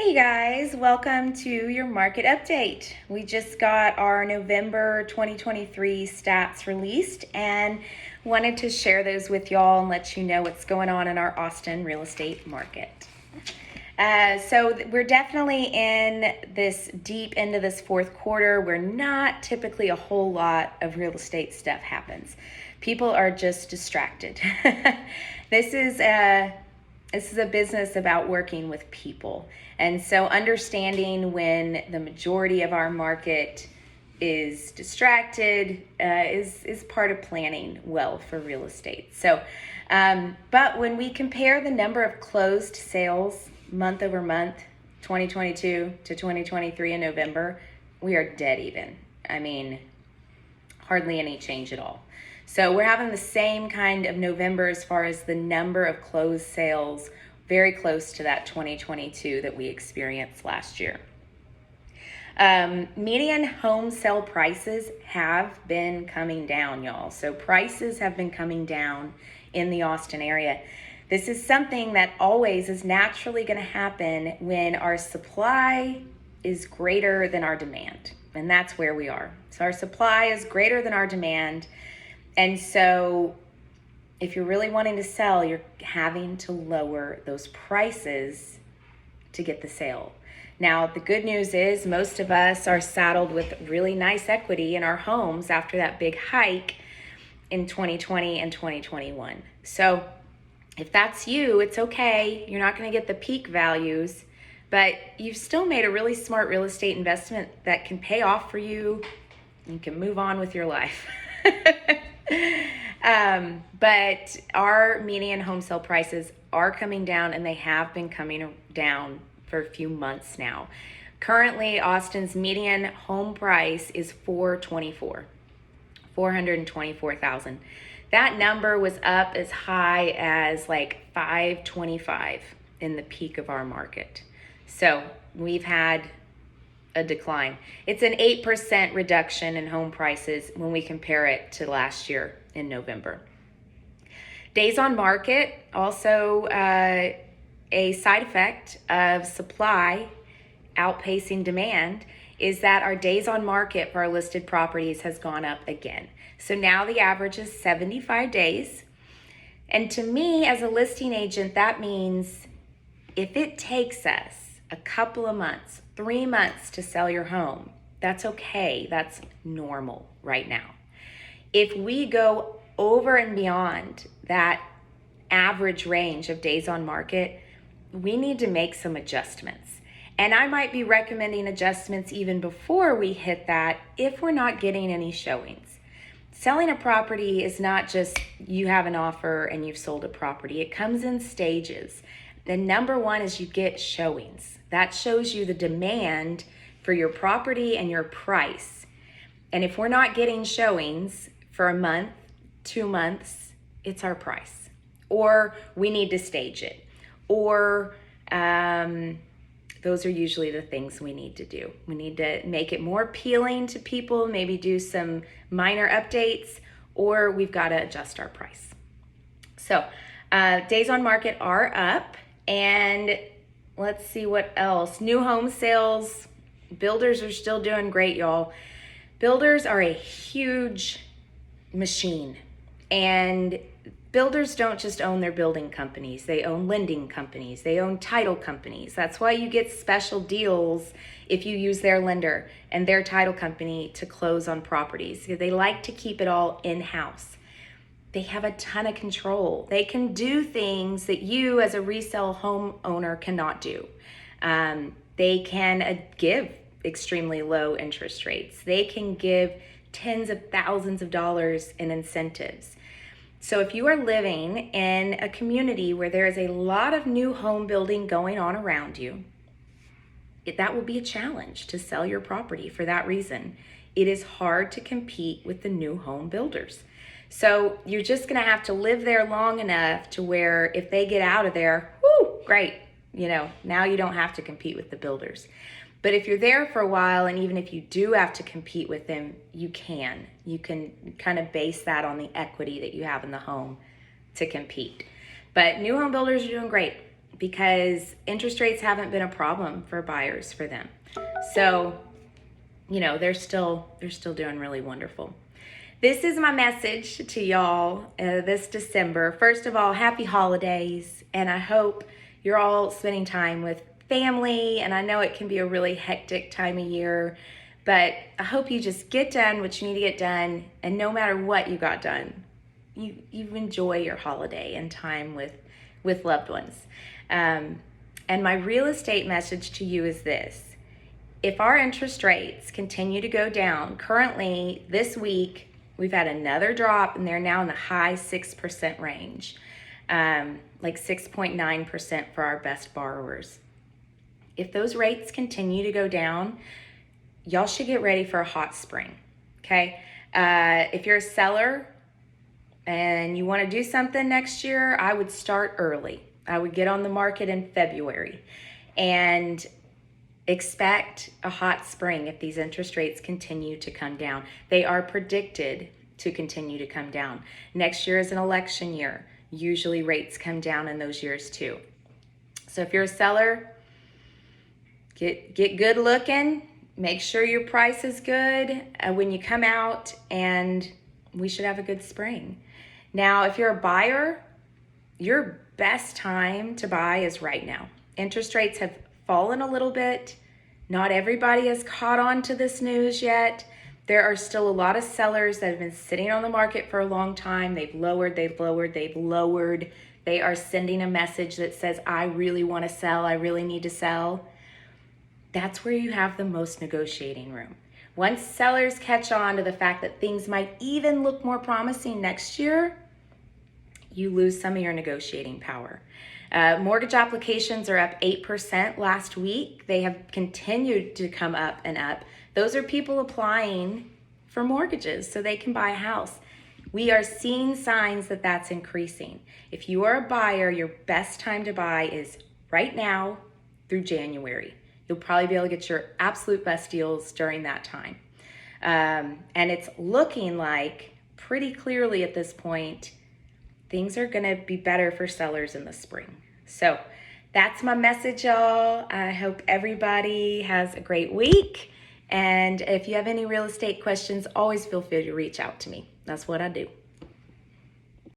Hey guys, welcome to your market update. We just got our November 2023 stats released and wanted to share those with y'all and let you know what's going on in our Austin real estate market. So we're definitely in this deep into this fourth quarter where not typically a whole lot of real estate stuff happens. People are just distracted. This is a business about working with people. And so understanding when the majority of our market is distracted is part of planning well for real estate. So, but when we compare the number of closed sales month over month, 2022 to 2023 in November, we are dead even. I mean, hardly any change at all. So we're having the same kind of November as far as the number of closed sales, very close to that 2022 that we experienced last year. Median home sale prices have been coming down, y'all. So prices have been coming down in the Austin area. This is something that always is naturally going to happen when our supply is greater than our demand. And that's where we are. So our supply is greater than our demand. And so if you're really wanting to sell, you're having to lower those prices to get the sale. Now, the good news is most of us are saddled with really nice equity in our homes after that big hike in 2020 and 2021. So if that's you, it's okay. You're not going to get the peak values, but you've still made a really smart real estate investment that can pay off for you. You can move on with your life. But our median home sale prices are coming down, and they have been coming down for a few months now. Currently, Austin's median home price is $424,000. That number was up as high as like $525 in the peak of our market. So we've had a decline. It's an 8% reduction in home prices when we compare it to last year in November. Days on market, also a side effect of supply outpacing demand, is that our days on market for our listed properties has gone up again. So now the average is 75 days. And to me, as a listing agent, that means if it takes us a couple of months, 3 months to sell your home, that's okay. That's normal right now. If we go over and beyond that average range of days on market, we need to make some adjustments. And I might be recommending adjustments even before we hit that if we're not getting any showings. Selling a property is not just you have an offer and you've sold a property. It comes in stages. The number one is you get showings. That shows you the demand for your property and your price. And if we're not getting showings for a month, 2 months, it's our price. Or we need to stage it. Or those are usually the things we need to do. We need to make it more appealing to people, maybe do some minor updates, or we've got to adjust our price. So days on market are up, and let's see what else. New home sales, builders are still doing great, y'all. Builders are a huge machine, and builders don't just own their building companies. They own lending companies. They own title companies. That's why you get special deals if you use their lender and their title company to close on properties. They like to keep it all in-house. They have a ton of control. They can do things that you as a resale homeowner cannot do. They can give extremely low interest rates. They can give tens of thousands of dollars in incentives. So if you are living in a community where there is a lot of new home building going on around you, that will be a challenge to sell your property for that reason. It is hard to compete with the new home builders. So you're just going to have to live there long enough to where if they get out of there, whoo, great. Now you don't have to compete with the builders. But if you're there for a while, and even if you do have to compete with them, you can kind of base that on the equity that you have in the home to compete. But new home builders are doing great. because interest rates haven't been a problem for buyers for them. So, they're still doing really wonderful. This is my message to y'all this December. First of all, happy holidays, and I hope you're all spending time with family, and I know it can be a really hectic time of year, but I hope you just get done what you need to get done, and no matter what you got done, you enjoy your holiday and time with loved ones. And my real estate message to you is this. If our interest rates continue to go down, currently this week, we've had another drop and they're now in the high 6% range, like 6.9% for our best borrowers. If those rates continue to go down, y'all should get ready for a hot spring, okay? If you're a seller and you want to do something next year, I would start early. I would get on the market in February and expect a hot spring if these interest rates continue to come down. They are predicted to continue to come down. Next year is an election year. Usually rates come down in those years too. So if you're a seller, get good looking, make sure your price is good when you come out, and we should have a good spring. Now, if you're a buyer, your best time to buy is right now. Interest rates have fallen a little bit. Not everybody has caught on to this news yet. There are still a lot of sellers that have been sitting on the market for a long time. They've lowered. They are sending a message that says, I really want to sell. I really need to sell. That's where you have the most negotiating room. Once sellers catch on to the fact that things might even look more promising next year, you lose some of your negotiating power. Mortgage applications are up 8% last week. They have continued to come up and up. Those are people applying for mortgages so they can buy a house. We are seeing signs that that's increasing. If you are a buyer, your best time to buy is right now through January. You'll probably be able to get your absolute best deals during that time. And it's looking like pretty clearly at this point, things are going to be better for sellers in the spring. So that's my message, y'all. I hope everybody has a great week. And if you have any real estate questions, always feel free to reach out to me. That's what I do.